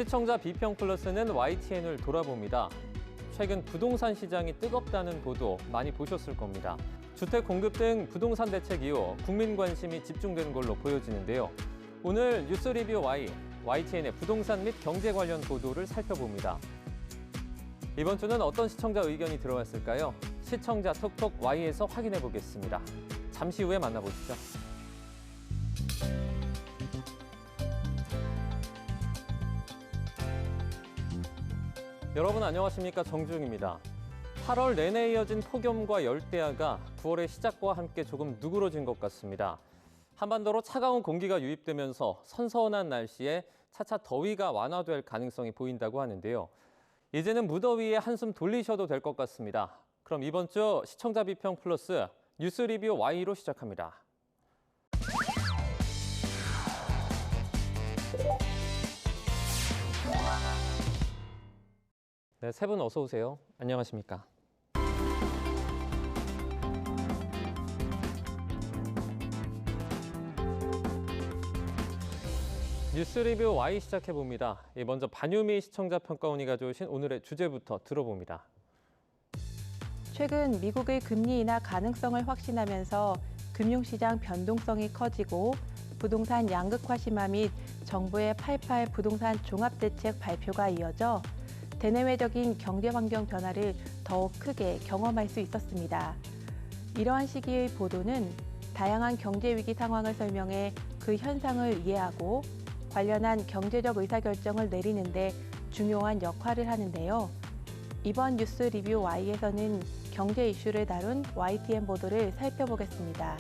시청자 비평 플러스는 YTN을 돌아봅니다. 최근 부동산 시장이 뜨겁다는 보도 많이 보셨을 겁니다. 주택 공급 등 부동산 대책 이후 국민 관심이 집중된 걸로 보여지는데요. 오늘 뉴스 리뷰 YTN의 부동산 및 경제 관련 보도를 살펴봅니다. 이번 주는 어떤 시청자 의견이 들어왔을까요? 시청자 톡톡 Y에서 확인해 보겠습니다. 잠시 후에 만나보시죠. 여러분 안녕하십니까? 정주영입니다. 8월 내내 이어진 폭염과 열대야가 9월의 시작과 함께 조금 누그러진 것 같습니다. 한반도로 차가운 공기가 유입되면서 선선한 날씨에 차차 더위가 완화될 가능성이 보인다고 하는데요. 이제는 무더위에 한숨 돌리셔도 될 것 같습니다. 그럼 이번 주 시청자 비평 플러스 뉴스 리뷰 Y로 시작합니다. 네, 세 분 어서 오세요. 안녕하십니까? 뉴스 리뷰 Y 시작해봅니다. 먼저 반유미 시청자 평가원이 가져오신 오늘의 주제부터 들어봅니다. 최근 미국의 금리 인하 가능성을 확신하면서 금융시장 변동성이 커지고 부동산 양극화 심화 및 정부의 88 부동산 종합대책 발표가 이어져 대내외적인 경제 환경 변화를 더욱 크게 경험할 수 있었습니다. 이러한 시기의 보도는 다양한 경제 위기 상황을 설명해 그 현상을 이해하고 관련한 경제적 의사결정을 내리는 데 중요한 역할을 하는데요. 이번 뉴스 리뷰 Y에서는 경제 이슈를 다룬 YTN 보도를 살펴보겠습니다.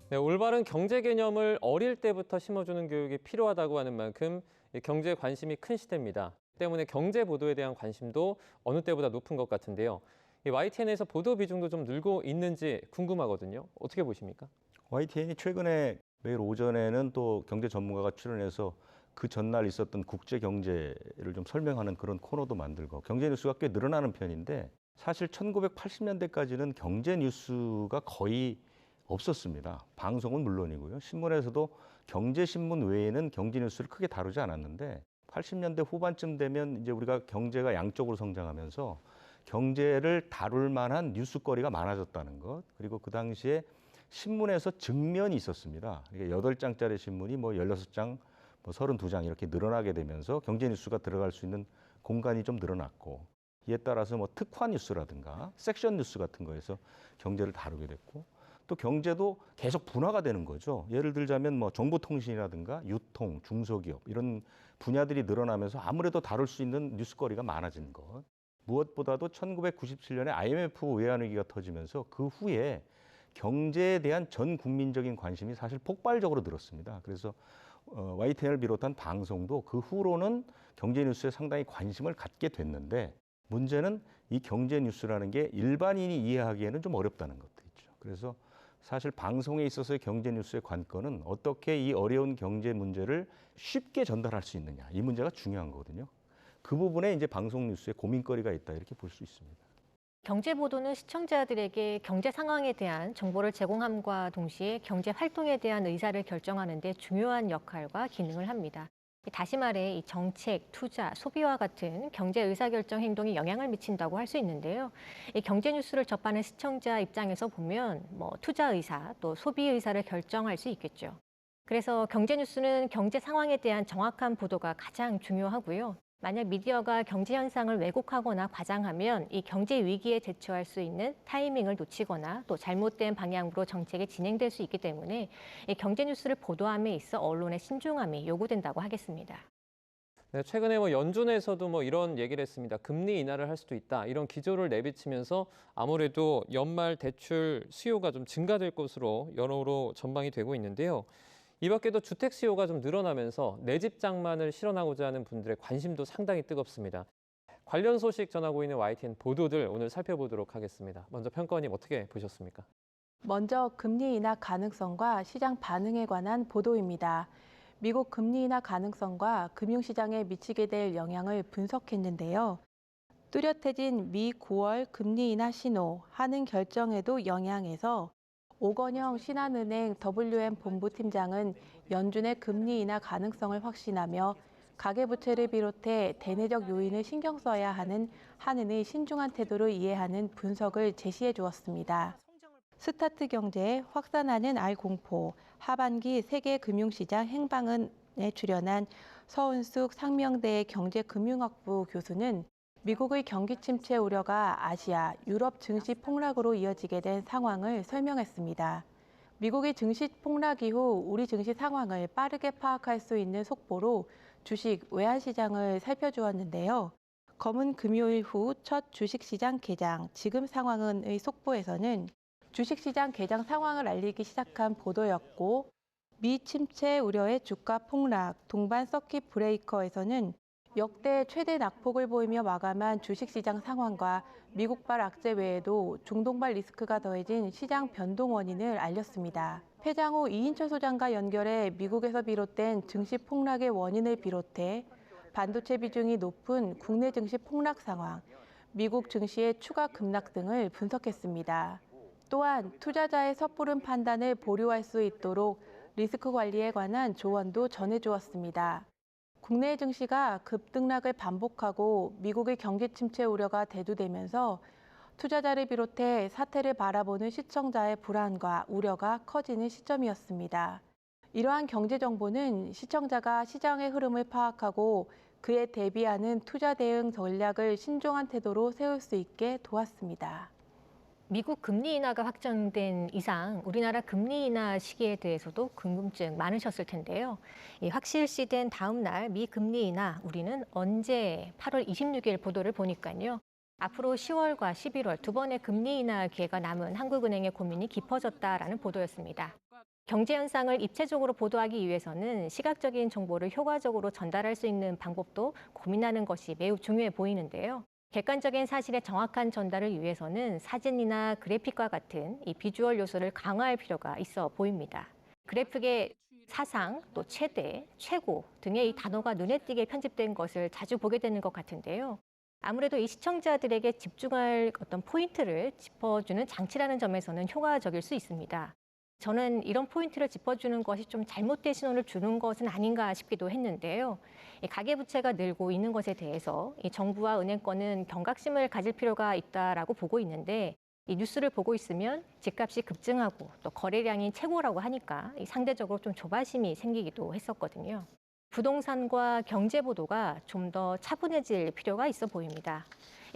네, 올바른 경제 개념을 어릴 때부터 심어주는 교육이 필요하다고 하는 만큼 경제에 관심이 큰 시대입니다. 때문에 경제 보도에 대한 관심도 어느 때보다 높은 것 같은데요. YTN에서 보도 비중도 좀 늘고 있는지 궁금하거든요. 어떻게 보십니까? YTN이 최근에 매일 오전에는 또 경제 전문가가 출연해서 그 전날 있었던 국제 경제를 좀 설명하는 그런 코너도 만들고 경제 뉴스가 꽤 늘어나는 편인데 사실 1980년대까지는 경제 뉴스가 거의 없었습니다. 방송은 물론이고요. 신문에서도 경제신문 외에는 경제 뉴스를 크게 다루지 않았는데 80년대 후반쯤 되면 이제 우리가 경제가 양쪽으로 성장하면서 경제를 다룰 만한 뉴스거리가 많아졌다는 것. 그리고 그 당시에 신문에서 증면이 있었습니다. 그러니까 8장짜리 신문이 뭐 16장, 뭐 32장 이렇게 늘어나게 되면서 경제 뉴스가 들어갈 수 있는 공간이 좀 늘어났고 이에 따라서 뭐 특화 뉴스라든가 섹션 뉴스 같은 거에서 경제를 다루게 됐고 또 경제도 계속 분화가 되는 거죠. 예를 들자면 뭐 정보통신이라든가 유통, 중소기업 이런 분야들이 늘어나면서 아무래도 다룰 수 있는 뉴스거리가 많아진 것. 무엇보다도 1997년에 IMF 외환위기가 터지면서 그 후에 경제에 대한 전 국민적인 관심이 사실 폭발적으로 늘었습니다. 그래서 YTN을 비롯한 방송도 그 후로는 경제 뉴스에 상당히 관심을 갖게 됐는데 문제는 이 경제 뉴스라는 게 일반인이 이해하기에는 좀 어렵다는 것도 있죠. 그래서 사실 방송에 있어서의 경제 뉴스의 관건은 어떻게 이 어려운 경제 문제를 쉽게 전달할 수 있느냐. 이 문제가 중요한 거거든요. 그 부분에 이제 방송 뉴스에 고민거리가 있다 이렇게 볼 수 있습니다. 경제 보도는 시청자들에게 경제 상황에 대한 정보를 제공함과 동시에 경제 활동에 대한 의사를 결정하는 데 중요한 역할과 기능을 합니다. 다시 말해 이 정책, 투자, 소비와 같은 경제 의사결정 행동에 영향을 미친다고 할 수 있는데요. 이 경제 뉴스를 접하는 시청자 입장에서 보면 뭐 투자 의사, 또 소비 의사를 결정할 수 있겠죠. 그래서 경제 뉴스는 경제 상황에 대한 정확한 보도가 가장 중요하고요. 만약 미디어가 경제 현상을 왜곡하거나 과장하면 이 경제 위기에 대처할 수 있는 타이밍을 놓치거나 또 잘못된 방향으로 정책이 진행될 수 있기 때문에 이 경제 뉴스를 보도함에 있어 언론의 신중함이 요구된다고 하겠습니다. 네, 최근에 연준에서도 이런 얘기를 했습니다. 금리 인하를 할 수도 있다. 이런 기조를 내비치면서 아무래도 연말 대출 수요가 좀 증가될 것으로 여러모로 전망이 되고 있는데요. 이 밖에도 주택 수요가 좀 늘어나면서 내 집 장만을 실현하고자 하는 분들의 관심도 상당히 뜨겁습니다. 관련 소식 전하고 있는 YTN 보도들 오늘 살펴보도록 하겠습니다. 먼저 평가원님 어떻게 보셨습니까? 먼저 금리 인하 가능성과 시장 반응에 관한 보도입니다. 미국 금리 인하 가능성과 금융시장에 미치게 될 영향을 분석했는데요. 뚜렷해진 미 9월 금리 인하 신호, 하는 결정에도 영향해서 오건영 신한은행 WM 본부팀장은 연준의 금리 인하 가능성을 확신하며 가계부채를 비롯해 대내적 요인을 신경 써야 하는 한은의 신중한 태도를 이해하는 분석을 제시해 주었습니다. 스타트 경제에 확산하는 알공포, 하반기 세계 금융시장 행방은에 출연한 서은숙 상명대 경제금융학부 교수는 미국의 경기 침체 우려가 아시아, 유럽 증시 폭락으로 이어지게 된 상황을 설명했습니다. 미국의 증시 폭락 이후 우리 증시 상황을 빠르게 파악할 수 있는 속보로 주식 외환시장을 살펴주었는데요. 검은 금요일 후 첫 주식시장 개장, 지금 상황은의 속보에서는 주식시장 개장 상황을 알리기 시작한 보도였고, 미 침체 우려의 주가 폭락, 동반 서킷 브레이커에서는 역대 최대 낙폭을 보이며 마감한 주식시장 상황과 미국발 악재 외에도 중동발 리스크가 더해진 시장 변동 원인을 알렸습니다. 폐장 후 이인철 소장과 연결해 미국에서 비롯된 증시 폭락의 원인을 비롯해 반도체 비중이 높은 국내 증시 폭락 상황, 미국 증시의 추가 급락 등을 분석했습니다. 또한 투자자의 섣부른 판단을 보류할 수 있도록 리스크 관리에 관한 조언도 전해주었습니다. 국내 증시가 급등락을 반복하고 미국의 경기 침체 우려가 대두되면서 투자자를 비롯해 사태를 바라보는 시청자의 불안과 우려가 커지는 시점이었습니다. 이러한 경제 정보는 시청자가 시장의 흐름을 파악하고 그에 대비하는 투자 대응 전략을 신중한 태도로 세울 수 있게 도왔습니다. 미국 금리 인하가 확정된 이상 우리나라 금리 인하 시기에 대해서도 궁금증 많으셨을 텐데요. 확실시된 다음 날 미 금리 인하 우리는 언제 8월 26일 보도를 보니까요. 앞으로 10월과 11월 두 번의 금리 인하 기회가 남은 한국은행의 고민이 깊어졌다라는 보도였습니다. 경제 현상을 입체적으로 보도하기 위해서는 시각적인 정보를 효과적으로 전달할 수 있는 방법도 고민하는 것이 매우 중요해 보이는데요. 객관적인 사실의 정확한 전달을 위해서는 사진이나 그래픽과 같은 이 비주얼 요소를 강화할 필요가 있어 보입니다. 그래픽에 사상, 또 최대, 최고 등의 이 단어가 눈에 띄게 편집된 것을 자주 보게 되는 것 같은데요. 아무래도 이 시청자들에게 집중할 어떤 포인트를 짚어주는 장치라는 점에서는 효과적일 수 있습니다. 저는 이런 포인트를 짚어주는 것이 좀 잘못된 신호를 주는 것은 아닌가 싶기도 했는데요. 가계부채가 늘고 있는 것에 대해서 이 정부와 은행권은 경각심을 가질 필요가 있다라고 보고 있는데, 이 뉴스를 보고 있으면 집값이 급증하고 또 거래량이 최고라고 하니까 상대적으로 좀 조바심이 생기기도 했었거든요. 부동산과 경제 보도가 좀 더 차분해질 필요가 있어 보입니다.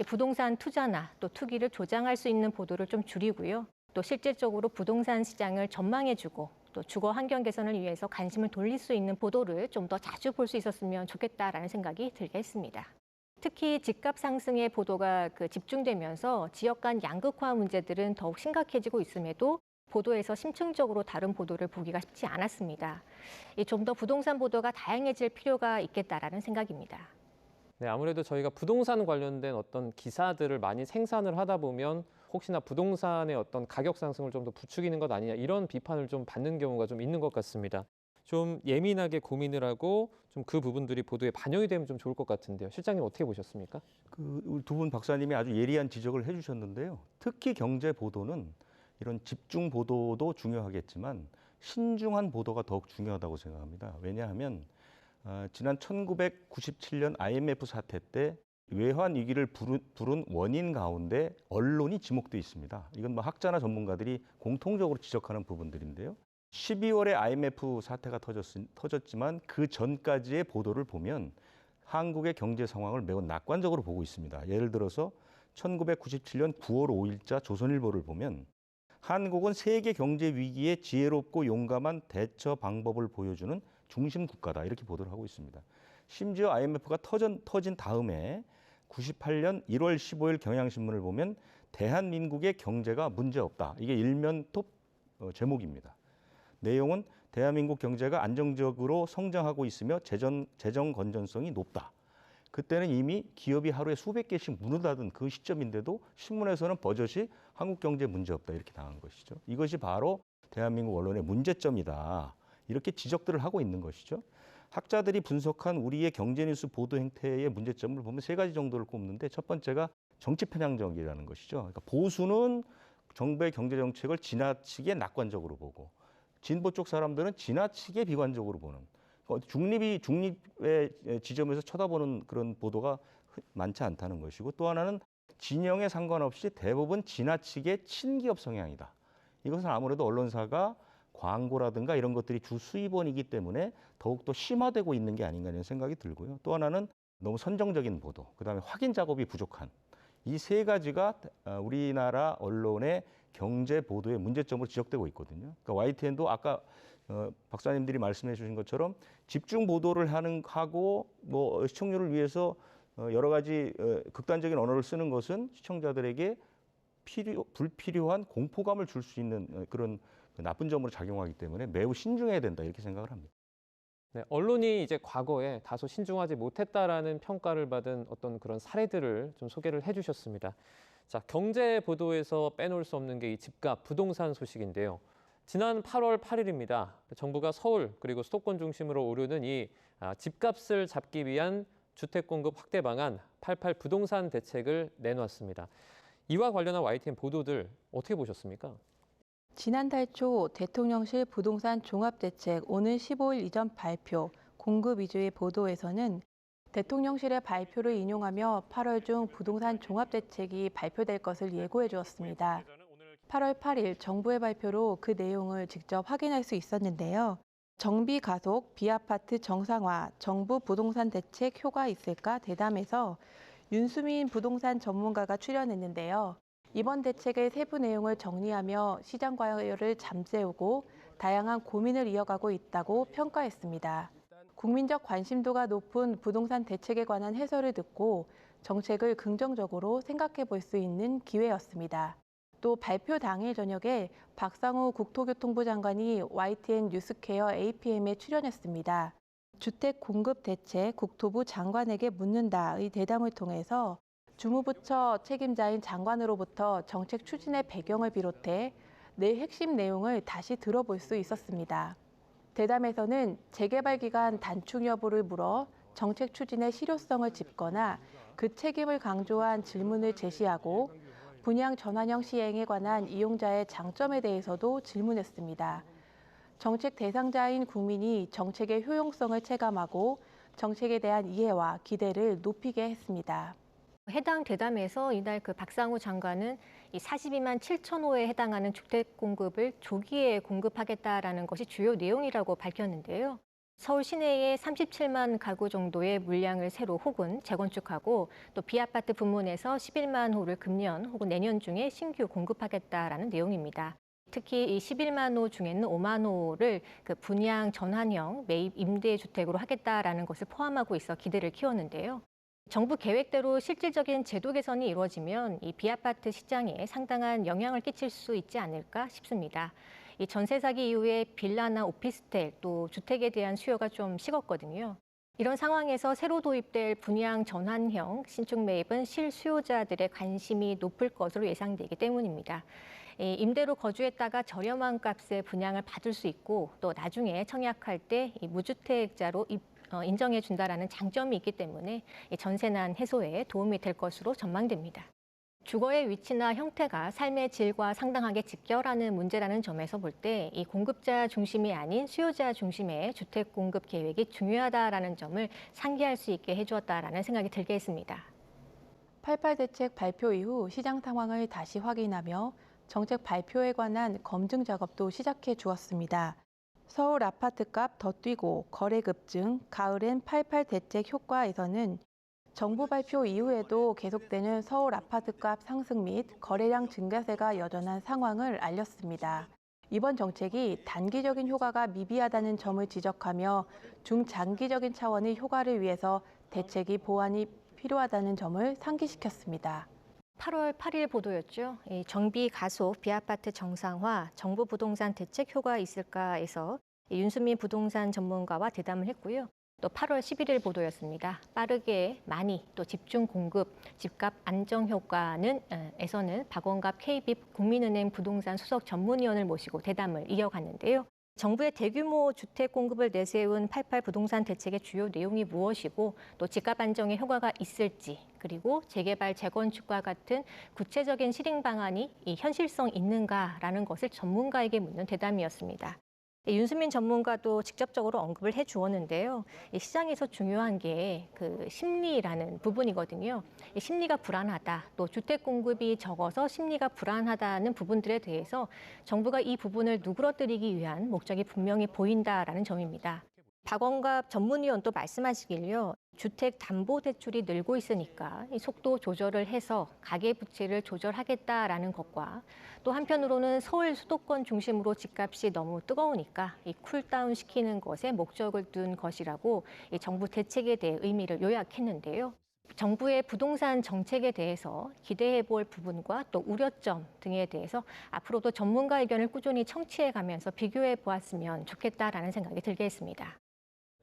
부동산 투자나 또 투기를 조장할 수 있는 보도를 좀 줄이고요. 또 실질적으로 부동산 시장을 전망해주고 또 주거 환경 개선을 위해서 관심을 돌릴 수 있는 보도를 좀 더 자주 볼 수 있었으면 좋겠다라는 생각이 들게 했습니다. 특히 집값 상승의 보도가 집중되면서 지역 간 양극화 문제들은 더욱 심각해지고 있음에도 보도에서 심층적으로 다른 보도를 보기가 쉽지 않았습니다. 좀 더 부동산 보도가 다양해질 필요가 있겠다라는 생각입니다. 네, 아무래도 저희가 부동산 관련된 어떤 기사들을 많이 생산을 하다 보면 혹시나 부동산의 어떤 가격 상승을 좀 더 부추기는 것 아니냐 이런 비판을 좀 받는 경우가 좀 있는 것 같습니다. 좀 예민하게 고민을 하고 좀 그 부분들이 보도에 반영이 되면 좀 좋을 것 같은데요. 실장님 어떻게 보셨습니까? 우리 두 분 박사님이 아주 예리한 지적을 해주셨는데요. 특히 경제 보도는 이런 집중 보도도 중요하겠지만 신중한 보도가 더욱 중요하다고 생각합니다. 왜냐하면 지난 1997년 IMF 사태 때 외환 위기를 부른 원인 가운데 언론이 지목돼 있습니다. 이건 학자나 전문가들이 공통적으로 지적하는 부분들인데요. 12월에 IMF 사태가 터졌지만 그 전까지의 보도를 보면 한국의 경제 상황을 매우 낙관적으로 보고 있습니다. 예를 들어서 1997년 9월 5일자 조선일보를 보면 한국은 세계 경제 위기에 지혜롭고 용감한 대처 방법을 보여주는 중심 국가다 이렇게 보도를 하고 있습니다. 심지어 IMF가 터진 다음에 98년 1월 15일 경향신문을 보면 대한민국의 경제가 문제없다. 이게 일면 톱 제목입니다. 내용은 대한민국 경제가 안정적으로 성장하고 있으며 재정 건전성이 높다. 그때는 이미 기업이 하루에 수백 개씩 문을 닫은 그 시점인데도 신문에서는 버젓이 한국 경제 문제없다 이렇게 나간 것이죠. 이것이 바로 대한민국 언론의 문제점이다. 이렇게 지적들을 하고 있는 것이죠. 학자들이 분석한 우리의 경제뉴스 보도 행태의 문제점을 보면 세 가지 정도를 꼽는데 첫 번째가 정치 편향적이라는 것이죠. 그러니까 보수는 정부의 경제정책을 지나치게 낙관적으로 보고 진보 쪽 사람들은 지나치게 비관적으로 보는 중립의 지점에서 쳐다보는 그런 보도가 많지 않다는 것이고, 또 하나는 진영에 상관없이 대부분 지나치게 친기업 성향이다. 이것은 아무래도 언론사가 광고라든가 이런 것들이 주 수입원이기 때문에 더욱더 심화되고 있는 게 아닌가 이런 생각이 들고요. 또 하나는 너무 선정적인 보도, 그다음에 확인 작업이 부족한 이 세 가지가 우리나라 언론의 경제 보도의 문제점으로 지적되고 있거든요. 그러니까 YTN도 아까 박사님들이 말씀해 주신 것처럼 집중 보도를 하고 뭐 시청률을 위해서 여러 가지 극단적인 언어를 쓰는 것은 시청자들에게 불필요한 공포감을 줄 수 있는 그런 나쁜 점으로 작용하기 때문에 매우 신중해야 된다 이렇게 생각을 합니다. 네, 언론이 이제 과거에 다소 신중하지 못했다라는 평가를 받은 어떤 그런 사례들을 좀 소개를 해주셨습니다. 자, 경제 보도에서 빼놓을 수 없는 게 이 집값, 부동산 소식인데요. 지난 8월 8일입니다. 정부가 서울 그리고 수도권 중심으로 오르는 이 집값을 잡기 위한 주택 공급 확대 방안 88 부동산 대책을 내놓았습니다. 이와 관련한 YTN 보도들 어떻게 보셨습니까? 지난달 초 대통령실 부동산 종합대책 오는 15일 이전 발표, 공급 위주의 보도에서는 대통령실의 발표를 인용하며 8월 중 부동산 종합대책이 발표될 것을 예고해 주었습니다. 8월 8일 정부의 발표로 그 내용을 직접 확인할 수 있었는데요. 정비 가속, 비아파트 정상화, 정부 부동산 대책 효과 있을까 대담에서 윤수민 부동산 전문가가 출연했는데요. 이번 대책의 세부 내용을 정리하며 시장 과열을 잠재우고 다양한 고민을 이어가고 있다고 평가했습니다. 국민적 관심도가 높은 부동산 대책에 관한 해설을 듣고 정책을 긍정적으로 생각해 볼 수 있는 기회였습니다. 또 발표 당일 저녁에 박상우 국토교통부 장관이 YTN 뉴스케어 APM에 출연했습니다. 주택 공급 대책 국토부 장관에게 묻는다의 대담을 통해서 주무부처 책임자인 장관으로부터 정책 추진의 배경을 비롯해 내 핵심 내용을 다시 들어볼 수 있었습니다. 대담에서는 재개발 기간 단축 여부를 물어 정책 추진의 실효성을 짚거나 그 책임을 강조한 질문을 제시하고 분양 전환형 시행에 관한 이용자의 장점에 대해서도 질문했습니다. 정책 대상자인 국민이 정책의 효용성을 체감하고 정책에 대한 이해와 기대를 높이게 했습니다. 해당 대담에서 이날 그 박상우 장관은 이 42만 7천 호에 해당하는 주택 공급을 조기에 공급하겠다라는 것이 주요 내용이라고 밝혔는데요. 서울 시내에 37만 가구 정도의 물량을 새로 혹은 재건축하고 또 비아파트 부문에서 11만 호를 금년 혹은 내년 중에 신규 공급하겠다라는 내용입니다. 특히 이 11만 호 중에는 5만 호를 그 분양 전환형 매입 임대 주택으로 하겠다라는 것을 포함하고 있어 기대를 키웠는데요. 정부 계획대로 실질적인 제도 개선이 이루어지면 이 비아파트 시장에 상당한 영향을 끼칠 수 있지 않을까 싶습니다. 이 전세 사기 이후에 빌라나 오피스텔 또 주택에 대한 수요가 좀 식었거든요. 이런 상황에서 새로 도입될 분양 전환형 신축 매입은 실수요자들의 관심이 높을 것으로 예상되기 때문입니다. 임대로 거주했다가 저렴한 값에 분양을 받을 수 있고 또 나중에 청약할 때 이 무주택자로 인정해 준다라는 장점이 있기 때문에 전세난 해소에 도움이 될 것으로 전망됩니다. 주거의 위치나 형태가 삶의 질과 상당하게 직결하는 문제라는 점에서 볼 때 이 공급자 중심이 아닌 수요자 중심의 주택 공급 계획이 중요하다라는 점을 상기할 수 있게 해주었다라는 생각이 들게 했습니다. 88 대책 발표 이후 시장 상황을 다시 확인하며 정책 발표에 관한 검증 작업도 시작해 주었습니다. 서울 아파트값 더 뛰고 거래 급증, 가을엔 88 대책 효과에서는 정부 발표 이후에도 계속되는 서울 아파트값 상승 및 거래량 증가세가 여전한 상황을 알렸습니다. 이번 정책이 단기적인 효과가 미비하다는 점을 지적하며 중장기적인 차원의 효과를 위해서 대책이 보완이 필요하다는 점을 상기시켰습니다. 8월 8일 보도였죠. 이 정비 가속 비아파트 정상화 정부 부동산 대책 효과 있을까에서 윤수민 부동산 전문가와 대담을 했고요. 또 8월 11일 보도였습니다. 빠르게 많이 또 집중 공급, 집값 안정 효과는 에서는 박원갑 KB 국민은행 부동산 수석 전문위원을 모시고 대담을 이어갔는데요. 정부의 대규모 주택 공급을 내세운 88 부동산 대책의 주요 내용이 무엇이고 또 집값 안정에 효과가 있을지 그리고 재개발, 재건축과 같은 구체적인 실행 방안이 현실성 있는가라는 것을 전문가에게 묻는 대담이었습니다. 윤수민 전문가도 직접적으로 언급을 해 주었는데요. 이 시장에서 중요한 게 그 심리라는 부분이거든요. 이 심리가 불안하다, 또 주택 공급이 적어서 심리가 불안하다는 부분들에 대해서 정부가 이 부분을 누그러뜨리기 위한 목적이 분명히 보인다라는 점입니다. 박원갑 전문위원도 말씀하시길요. 주택담보대출이 늘고 있으니까 이 속도 조절을 해서 가계부채를 조절하겠다라는 것과 또 한편으로는 서울 수도권 중심으로 집값이 너무 뜨거우니까 이 쿨다운 시키는 것에 목적을 둔 것이라고 이 정부 대책에 대해 의미를 요약했는데요. 정부의 부동산 정책에 대해서 기대해 볼 부분과 또 우려점 등에 대해서 앞으로도 전문가 의견을 꾸준히 청취해 가면서 비교해 보았으면 좋겠다라는 생각이 들게 했습니다.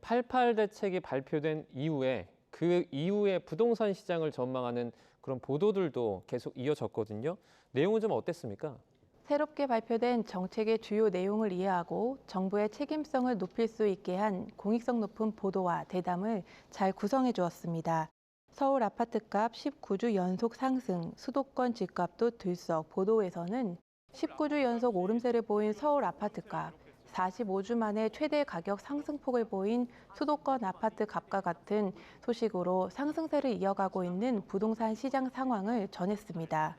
88 대책이 발표된 이후에 그 이후에 부동산 시장을 전망하는 그런 보도들도 계속 이어졌거든요. 내용은 좀 어땠습니까? 새롭게 발표된 정책의 주요 내용을 이해하고 정부의 책임성을 높일 수 있게 한 공익성 높은 보도와 대담을 잘 구성해 주었습니다. 서울 아파트값 19주 연속 상승, 수도권 집값도 들썩 보도에서는 19주 연속 오름세를 보인 서울 아파트값, 45주 만에 최대 가격 상승폭을 보인 수도권 아파트 값과 같은 소식으로 상승세를 이어가고 있는 부동산 시장 상황을 전했습니다.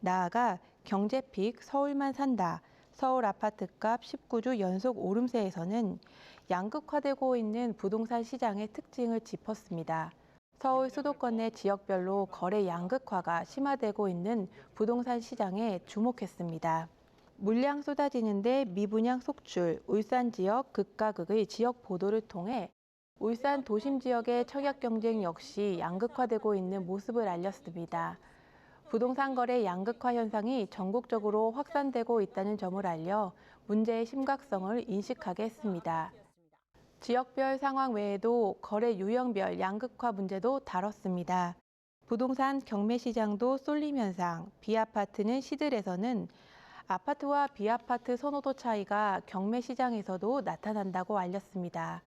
나아가 경제픽 서울만 산다, 서울 아파트값 19주 연속 오름세에서는 양극화되고 있는 부동산 시장의 특징을 짚었습니다. 서울 수도권 내 지역별로 거래 양극화가 심화되고 있는 부동산 시장에 주목했습니다. 물량 쏟아지는데 미분양 속출, 울산 지역 극과 극의 지역 보도를 통해 울산 도심 지역의 청약 경쟁 역시 양극화되고 있는 모습을 알렸습니다. 부동산 거래 양극화 현상이 전국적으로 확산되고 있다는 점을 알려 문제의 심각성을 인식하게 했습니다. 지역별 상황 외에도 거래 유형별 양극화 문제도 다뤘습니다. 부동산 경매 시장도 쏠림 현상, 비아파트는 시들에서는 아파트와 비아파트 선호도 차이가 경매 시장에서도 나타난다고 알렸습니다.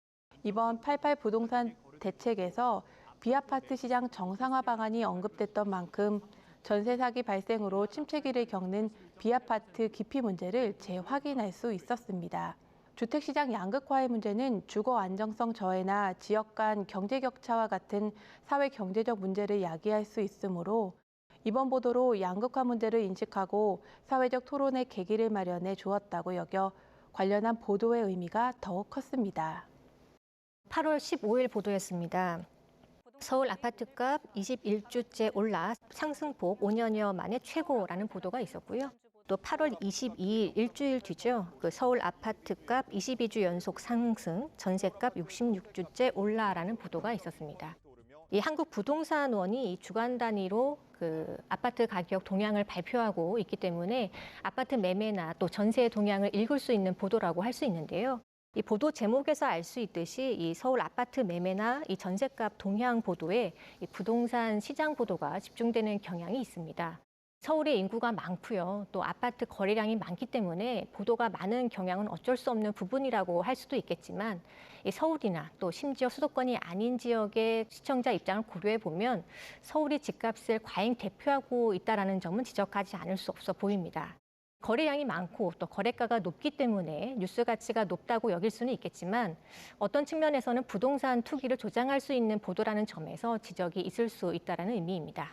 이번 88 부동산 대책에서 비아파트 시장 정상화 방안이 언급됐던 만큼 전세 사기 발생으로 침체기를 겪는 비아파트 기피 문제를 재확인할 수 있었습니다. 주택시장 양극화의 문제는 주거 안정성 저해나 지역 간 경제 격차와 같은 사회 경제적 문제를 야기할 수 있으므로 이번 보도로 양극화 문제를 인식하고 사회적 토론의 계기를 마련해 주었다고 여겨 관련한 보도의 의미가 더욱 컸습니다. 8월 15일 보도였습니다. 서울 아파트값 21주째 올라 상승폭 5년여 만에 최고라는 보도가 있었고요. 또 8월 22일 일주일 뒤죠. 그 서울 아파트값 22주 연속 상승, 전세값 66주째 올라라는 보도가 있었습니다. 이 한국부동산원이 주간 단위로 그 아파트 가격 동향을 발표하고 있기 때문에 아파트 매매나 또 전세 동향을 읽을 수 있는 보도라고 할 수 있는데요. 이 보도 제목에서 알 수 있듯이 이 서울 아파트 매매나 이 전세값 동향 보도에 이 부동산 시장 보도가 집중되는 경향이 있습니다. 서울의 인구가 많고요. 또 아파트 거래량이 많기 때문에 보도가 많은 경향은 어쩔 수 없는 부분이라고 할 수도 있겠지만 이 서울이나 또 심지어 수도권이 아닌 지역의 시청자 입장을 고려해 보면 서울이 집값을 과잉 대표하고 있다는 점은 지적하지 않을 수 없어 보입니다. 거래량이 많고 또 거래가가 높기 때문에 뉴스 가치가 높다고 여길 수는 있겠지만 어떤 측면에서는 부동산 투기를 조장할 수 있는 보도라는 점에서 지적이 있을 수 있다는 의미입니다.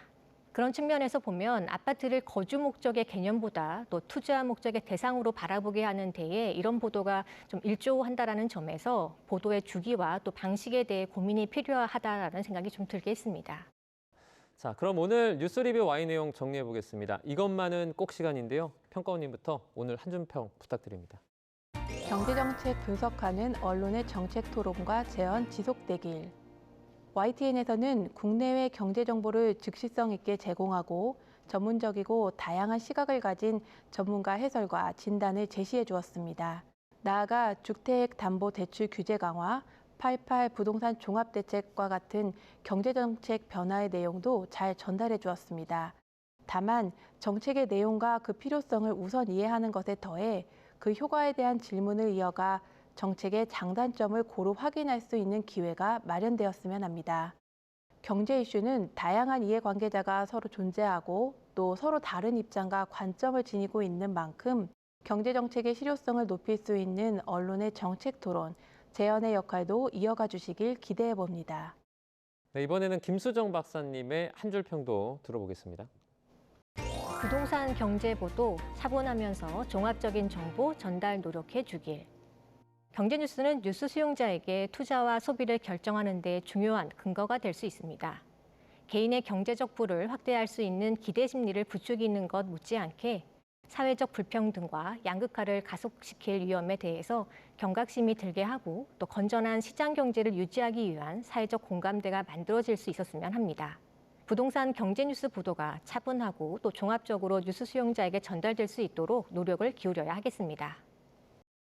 그런 측면에서 보면 아파트를 거주 목적의 개념보다 또 투자 목적의 대상으로 바라보게 하는 데에 이런 보도가 좀 일조한다는 점에서 보도의 주기와 또 방식에 대해 고민이 필요하다는 생각이 좀 들게 했습니다. 자, 그럼 오늘 뉴스 리뷰 와이 내용 정리해 보겠습니다. 이것만은 꼭 시간인데요. 평가원님부터 오늘 한 줌평 부탁드립니다. 경제정책 분석하는 언론의 정책 토론과 재언 지속되길. YTN에서는 국내외 경제 정보를 즉시성 있게 제공하고 전문적이고 다양한 시각을 가진 전문가 해설과 진단을 제시해 주었습니다. 나아가 주택담보대출 규제 강화, 88 부동산 종합대책과 같은 경제정책 변화의 내용도 잘 전달해 주었습니다. 다만 정책의 내용과 그 필요성을 우선 이해하는 것에 더해 그 효과에 대한 질문을 이어가 정책의 장단점을 고루 확인할 수 있는 기회가 마련되었으면 합니다. 경제 이슈는 다양한 이해관계자가 서로 존재하고 또 서로 다른 입장과 관점을 지니고 있는 만큼 경제정책의 실효성을 높일 수 있는 언론의 정책 토론, 재연의 역할도 이어가 주시길 기대해 봅니다. 네, 이번에는 김수정 박사님의 한 줄 평도 들어보겠습니다. 부동산 경제 보도 차분하면서 종합적인 정보 전달 노력해 주길. 경제뉴스는 뉴스 수용자에게 투자와 소비를 결정하는 데 중요한 근거가 될 수 있습니다. 개인의 경제적 부를 확대할 수 있는 기대 심리를 부추기는 것 못지않게 사회적 불평등과 양극화를 가속시킬 위험에 대해서 경각심이 들게 하고 또 건전한 시장 경제를 유지하기 위한 사회적 공감대가 만들어질 수 있었으면 합니다. 부동산 경제 뉴스 보도가 차분하고 또 종합적으로 뉴스 수용자에게 전달될 수 있도록 노력을 기울여야 하겠습니다.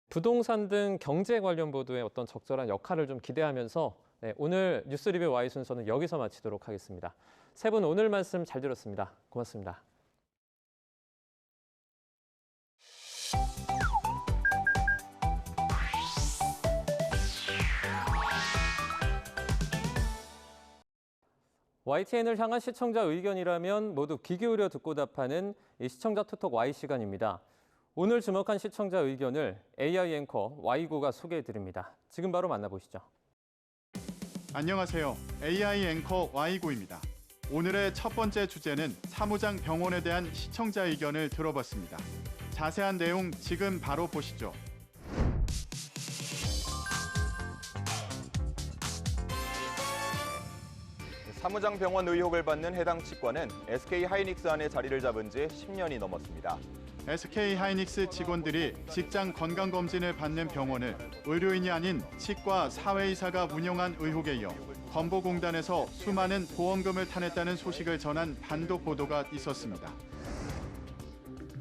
부동산 등 경제 관련 보도의 어떤 적절한 역할을 좀 기대하면서 오늘 뉴스 리뷰 Y 순서는 여기서 마치도록 하겠습니다. 세 분 오늘 말씀 잘 들었습니다. 고맙습니다. YTN을 향한 시청자 의견이라면 모두 귀 기울여 듣고 답하는 이 시청자 투톡 Y 시간입니다. 오늘 주목한 시청자 의견을 AI 앵커 Y구가 소개해드립니다. 지금 바로 만나보시죠. 안녕하세요. AI 앵커 Y구입니다. 오늘의 첫 번째 주제는 사무장 병원에 대한 시청자 의견을 들어봤습니다. 자세한 내용 지금 바로 보시죠. 사무장 병원 의혹을 받는 해당 치과는 SK 하이닉스 안에 자리를 잡은 지 10년이 넘었습니다. SK 하이닉스 직원들이 직장 건강검진을 받는 병원을 의료인이 아닌 치과 사회이사가 운영한 의혹에 이어 건보공단에서 수많은 보험금을 타냈다는 소식을 전한 단독 보도가 있었습니다.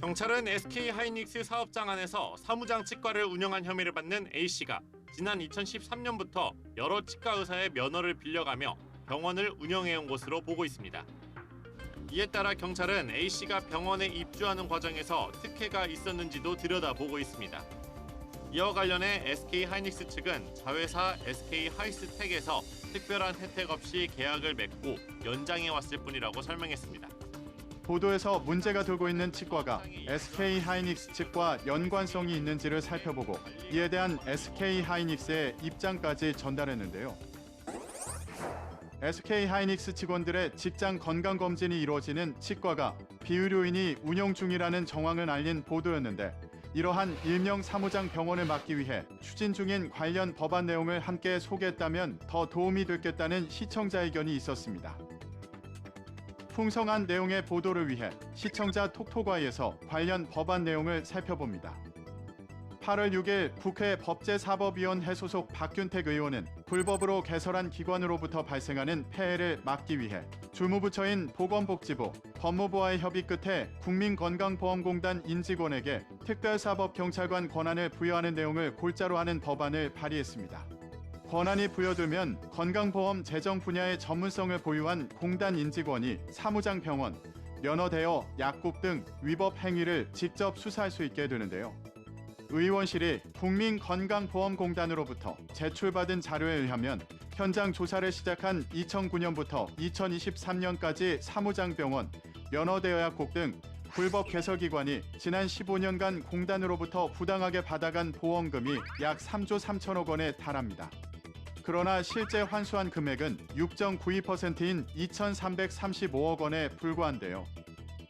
경찰은 SK 하이닉스 사업장 안에서 사무장 치과를 운영한 혐의를 받는 A씨가 지난 2013년부터 여러 치과 의사의 면허를 빌려가며 병원을 운영해온 것으로 보고 있습니다. 이에 따라 경찰은 A씨가 병원에 입주하는 과정에서 특혜가 있었는지도 들여다보고 있습니다. 이와 관련해 SK 하이닉스 측은 자회사 SK 하이스텍에서 특별한 혜택 없이 계약을 맺고 연장해왔을 뿐이라고 설명했습니다. 보도에서 문제가 되고 있는 치과가 SK 하이닉스 측과 연관성이 있는지를 살펴보고 이에 대한 SK 하이닉스의 입장까지 전달했는데요. SK 하이닉스 직원들의 직장 건강검진이 이루어지는 치과가 비의료인이 운영 중이라는 정황을 알린 보도였는데 이러한 일명 사무장 병원을 막기 위해 추진 중인 관련 법안 내용을 함께 소개했다면 더 도움이 됐겠다는 시청자 의견이 있었습니다. 풍성한 내용의 보도를 위해 시청자 톡톡와이에서 관련 법안 내용을 살펴봅니다. 8월 6일 국회 법제사법위원회 소속 박균택 의원은 불법으로 개설한 기관으로부터 발생하는 폐해를 막기 위해 주무부처인 보건복지부, 법무부와의 협의 끝에 국민건강보험공단 인직원에게 특별사법경찰관 권한을 부여하는 내용을 골자로 하는 법안을 발의했습니다. 권한이 부여되면 건강보험 재정 분야의 전문성을 보유한 공단 인직원이 사무장 병원, 면허대여, 약국 등 위법 행위를 직접 수사할 수 있게 되는데요. 의원실이 국민건강보험공단으로부터 제출받은 자료에 의하면 현장 조사를 시작한 2009년부터 2023년까지 사무장병원, 면허대여약국 등 불법 개설기관이 지난 15년간 공단으로부터 부당하게 받아간 보험금이 약 3조 3천억 원에 달합니다. 그러나 실제 환수한 금액은 6.92%인 2,335억 원에 불과한데요.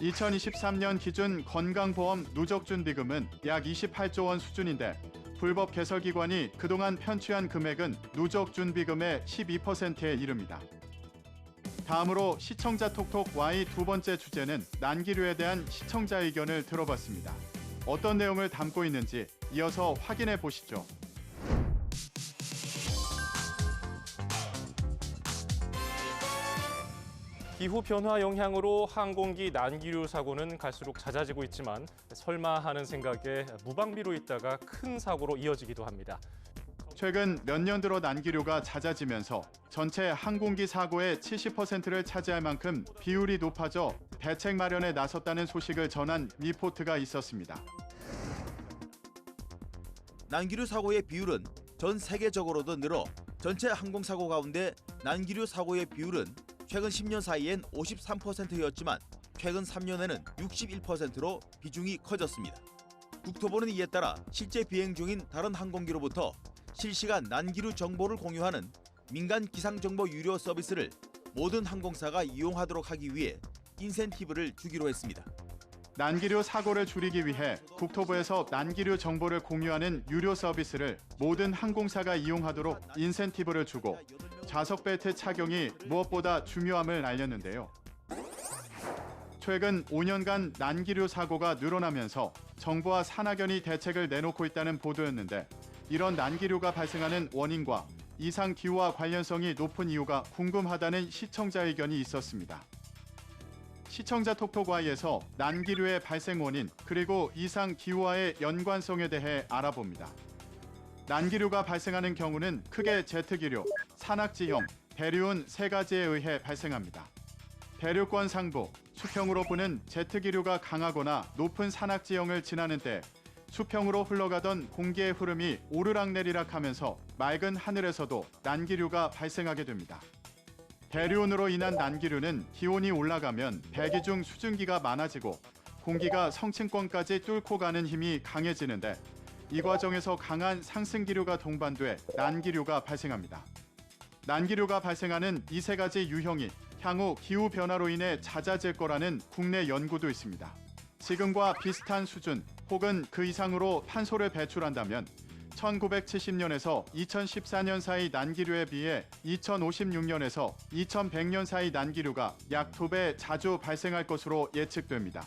2023년 기준 건강보험 누적준비금은 약 28조 원 수준인데 불법 개설기관이 그동안 편취한 금액은 누적준비금의 12%에 이릅니다. 다음으로 시청자 톡톡 Y 두 번째 주제는 난기류에 대한 시청자 의견을 들어봤습니다. 어떤 내용을 담고 있는지 이어서 확인해 보시죠. 기후 변화 영향으로 항공기 난기류 사고는 갈수록 잦아지고 있지만 설마 하는 생각에 무방비로 있다가 큰 사고로 이어지기도 합니다. 최근 몇 년 들어 난기류가 잦아지면서 전체 항공기 사고의 70%를 차지할 만큼 비율이 높아져 대책 마련에 나섰다는 소식을 전한 리포트가 있었습니다. 난기류 사고의 비율은 전 세계적으로도 늘어 전체 항공사고 가운데 난기류 사고의 비율은 최근 10년 사이엔 53%였지만 최근 3년에는 61%로 비중이 커졌습니다. 국토부는 이에 따라 실제 비행 중인 다른 항공기로부터 실시간 난기류 정보를 공유하는 민간 기상정보 유료 서비스를 모든 항공사가 이용하도록 하기 위해 인센티브를 주기로 했습니다. 난기류 사고를 줄이기 위해 국토부에서 난기류 정보를 공유하는 유료 서비스를 모든 항공사가 이용하도록 인센티브를 주고 좌석 벨트 착용이 무엇보다 중요함을 알렸는데요. 최근 5년간 난기류 사고가 늘어나면서 정부와 산학연이 대책을 내놓고 있다는 보도였는데 이런 난기류가 발생하는 원인과 이상 기후와 관련성이 높은 이유가 궁금하다는 시청자 의견이 있었습니다. 시청자 톡톡Y에서 난기류의 발생 원인 그리고 이상 기후와의 연관성에 대해 알아봅니다. 난기류가 발생하는 경우는 크게 제트기류, 산악지형, 대류온 세 가지에 의해 발생합니다. 대륙권 상부, 수평으로 부는 제트기류가 강하거나 높은 산악지형을 지나는 때 수평으로 흘러가던 공기의 흐름이 오르락내리락 하면서 맑은 하늘에서도 난기류가 발생하게 됩니다. 대류온으로 인한 난기류는 기온이 올라가면 대기 중 수증기가 많아지고 공기가 성층권까지 뚫고 가는 힘이 강해지는데 이 과정에서 강한 상승기류가 동반돼 난기류가 발생합니다. 난기류가 발생하는 이 세 가지 유형이 향후 기후변화로 인해 잦아질 거라는 국내 연구도 있습니다. 지금과 비슷한 수준 혹은 그 이상으로 탄소를 배출한다면 1970년에서 2014년 사이 난기류에 비해 2056년에서 2100년 사이 난기류가 약 2배 자주 발생할 것으로 예측됩니다.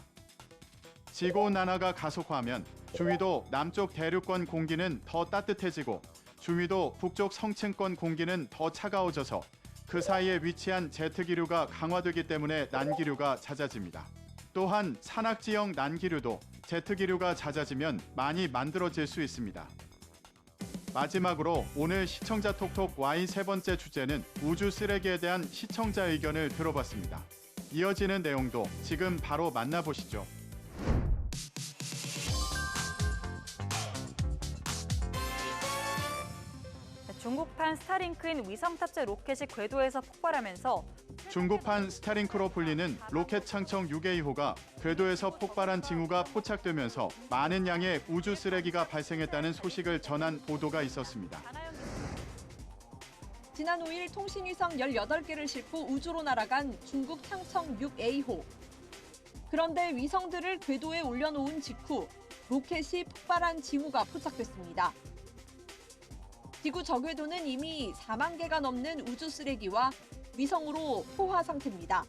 지구온난화가 가속화하면 중위도 남쪽 대륙권 공기는 더 따뜻해지고 중위도 북쪽 성층권 공기는 더 차가워져서 그 사이에 위치한 제트기류가 강화되기 때문에 난기류가 잦아집니다. 또한 산악지형 난기류도 제트기류가 잦아지면 많이 만들어질 수 있습니다. 마지막으로 오늘 시청자 톡톡 Y 세 번째 주제는 우주 쓰레기에 대한 시청자 의견을 들어봤습니다. 이어지는 내용도 지금 바로 만나보시죠. 중국판 스타링크인 위성 탑재 로켓이 궤도에서 폭발하면서 중국판 스타링크로 불리는 로켓 창청 6A호가 궤도에서 폭발한 징후가 포착되면서 많은 양의 우주 쓰레기가 발생했다는 소식을 전한 보도가 있었습니다. 지난 5일 통신위성 18개를 싣고 우주로 날아간 중국 창청 6A호. 그런데 위성들을 궤도에 올려놓은 직후 로켓이 폭발한 징후가 포착됐습니다. 지구 저궤도는 이미 4만 개가 넘는 우주 쓰레기와 위성으로 포화 상태입니다.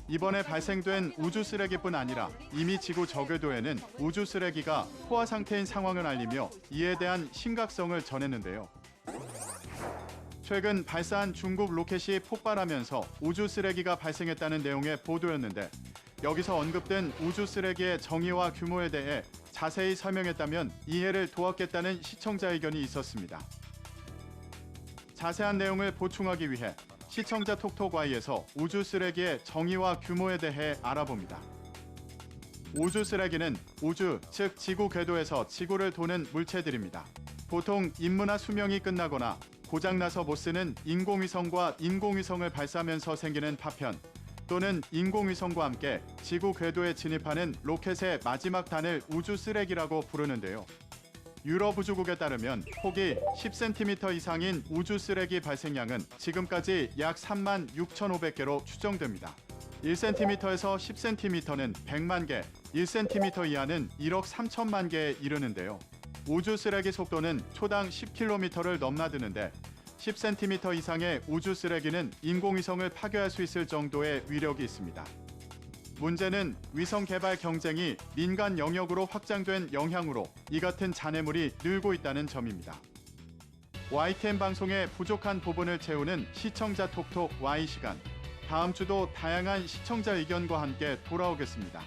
이번에 발생된 우주 쓰레기뿐 아니라 이미 지구 저궤도에는 우주 쓰레기가 포화 상태인 상황을 알리며 이에 대한 심각성을 전했는데요. 최근 발사한 중국 로켓이 폭발하면서 우주 쓰레기가 발생했다는 내용의 보도였는데 여기서 언급된 우주 쓰레기의 정의와 규모에 대해 자세히 설명했다면 이해를 도왔겠다는 시청자 의견이 있었습니다. 자세한 내용을 보충하기 위해 시청자 톡톡Y에서 우주 쓰레기의 정의와 규모에 대해 알아봅니다. 우주 쓰레기는 우주, 즉 지구 궤도에서 지구를 도는 물체들입니다. 보통 임무나 수명이 끝나거나 고장나서 못 쓰는 인공위성과 인공위성을 발사하면서 생기는 파편, 또는 인공위성과 함께 지구 궤도에 진입하는 로켓의 마지막 단을 우주 쓰레기라고 부르는데요. 유럽 우주국에 따르면 폭이 10cm 이상인 우주 쓰레기 발생량은 지금까지 약 3만 6,500개로 추정됩니다. 1cm에서 10cm는 100만 개, 1cm 이하는 1억 3천만 개에 이르는데요. 우주 쓰레기 속도는 초당 10km를 넘나드는데 10cm 이상의 우주 쓰레기는 인공위성을 파괴할 수 있을 정도의 위력이 있습니다. 문제는 위성 개발 경쟁이 민간 영역으로 확장된 영향으로 이 같은 잔해물이 늘고 있다는 점입니다. YTN 방송의 부족한 부분을 채우는 시청자 톡톡 Y 시간. 다음 주도 다양한 시청자 의견과 함께 돌아오겠습니다.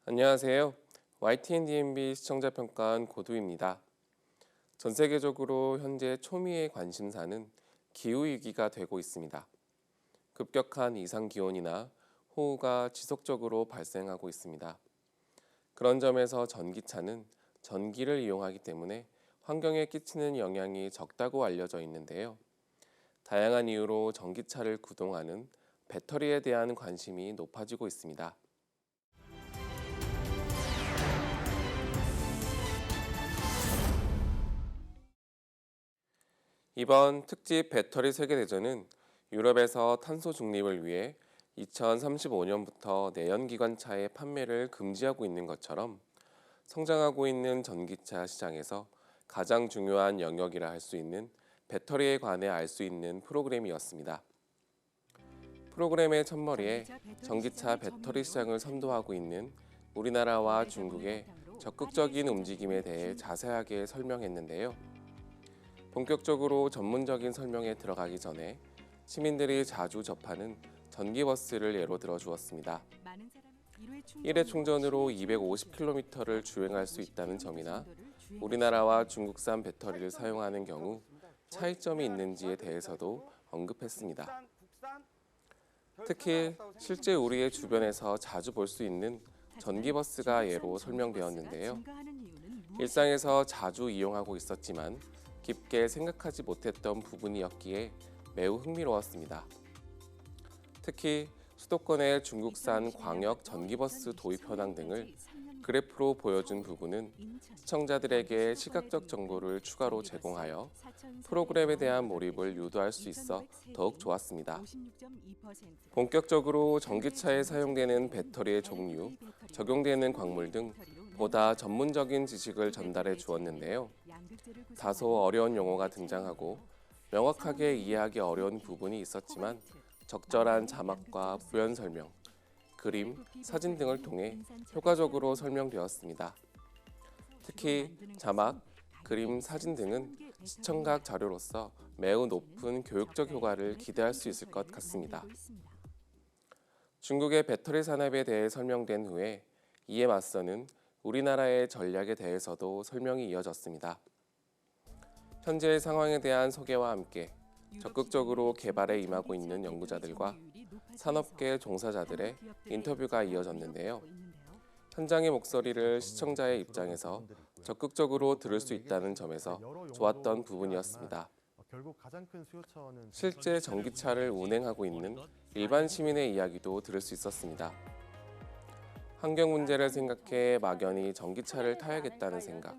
안녕하세요. YTN DMB 시청자평가원 고두입니다. 전 세계적으로 현재 초미의 관심사는 기후위기가 되고 있습니다. 급격한 이상기온이나 호우가 지속적으로 발생하고 있습니다. 그런 점에서 전기차는 전기를 이용하기 때문에 환경에 끼치는 영향이 적다고 알려져 있는데요. 다양한 이유로 전기차를 구동하는 배터리에 대한 관심이 높아지고 있습니다. 이번 특집 배터리 세계대전은 유럽에서 탄소 중립을 위해 2035년부터 내연기관차의 판매를 금지하고 있는 것처럼 성장하고 있는 전기차 시장에서 가장 중요한 영역이라 할 수 있는 배터리에 관해 알 수 있는 프로그램이었습니다. 프로그램의 첫머리에 전기차 배터리 시장을 선도하고 있는 우리나라와 중국의 적극적인 움직임에 대해 자세하게 설명했는데요. 본격적으로 전문적인 설명에 들어가기 전에 시민들이 자주 접하는 전기버스를 예로 들어 주었습니다. 1회 충전으로 250km를 주행할 수 있다는 점이나 우리나라와 중국산 배터리를 사용하는 경우 차이점이 있는지에 대해서도 언급했습니다. 특히 실제 우리의 주변에서 자주 볼 수 있는 전기버스가 예로 설명되었는데요. 일상에서 자주 이용하고 있었지만 깊게 생각하지 못했던 부분이었기에 매우 흥미로웠습니다. 특히 수도권의 중국산 광역 전기버스 도입 현황 등을 그래프로 보여준 부분은 시청자들에게 시각적 정보를 추가로 제공하여 프로그램에 대한 몰입을 유도할 수 있어 더욱 좋았습니다. 본격적으로 전기차에 사용되는 배터리의 종류, 적용되는 광물 등 보다 전문적인 지식을 전달해 주었는데요. 다소 어려운 용어가 등장하고 명확하게 이해하기 어려운 부분이 있었지만 적절한 자막과 부연 설명, 그림, 사진 등을 통해 효과적으로 설명되었습니다. 특히 자막, 그림, 사진 등은 시청각 자료로서 매우 높은 교육적 효과를 기대할 수 있을 것 같습니다. 중국의 배터리 산업에 대해 설명된 후에 이에 맞서는 우리나라의 전략에 대해서도 설명이 이어졌습니다. 현재의 상황에 대한 소개와 함께 적극적으로 개발에 임하고 있는 연구자들과 산업계 종사자들의 인터뷰가 이어졌는데요. 현장의 목소리를 시청자의 입장에서 적극적으로 들을 수 있다는 점에서 좋았던 부분이었습니다. 실제 전기차를 운행하고 있는 일반 시민의 이야기도 들을 수 있었습니다. 환경 문제를 생각해 막연히 전기차를 타야겠다는 생각,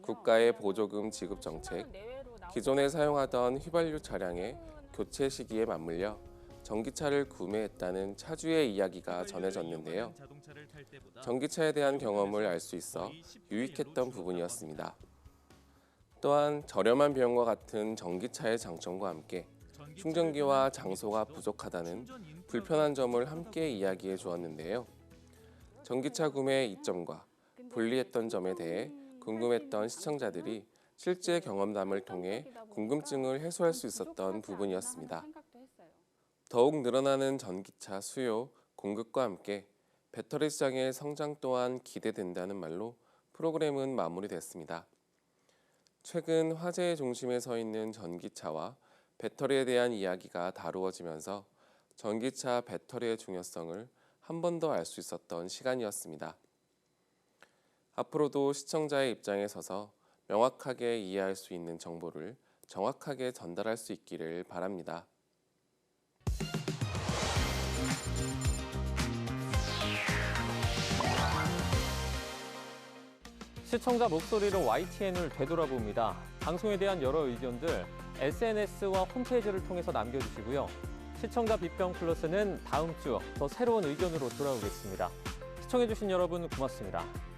국가의 보조금 지급 정책, 기존에 사용하던 휘발유 차량의 교체 시기에 맞물려 전기차를 구매했다는 차주의 이야기가 전해졌는데요. 전기차에 대한 경험을 알 수 있어 유익했던 부분이었습니다. 또한 저렴한 비용과 같은 전기차의 장점과 함께 충전기와 장소가 부족하다는 불편한 점을 함께 이야기해 주었는데요. 전기차 구매의 이점과 불리했던 점에 대해 궁금했던 시청자들이 실제 경험담을 통해 궁금증을 해소할 수 있었던 부분이었습니다. 더욱 늘어나는 전기차 수요, 공급과 함께 배터리 시장의 성장 또한 기대된다는 말로 프로그램은 마무리됐습니다. 최근 화제의 중심에 서 있는 전기차와 배터리에 대한 이야기가 다루어지면서 전기차 배터리의 중요성을 한 번 더 알 수 있었던 시간이었습니다. 앞으로도 시청자의 입장에 서서 명확하게 이해할 수 있는 정보를 정확하게 전달할 수 있기를 바랍니다. 시청자 목소리로 YTN을 되돌아봅니다. 방송에 대한 여러 의견들 SNS와 홈페이지를 통해서 남겨주시고요. 시청자 비평 플러스는 다음 주 더 새로운 의견으로 돌아오겠습니다. 시청해주신 여러분 고맙습니다.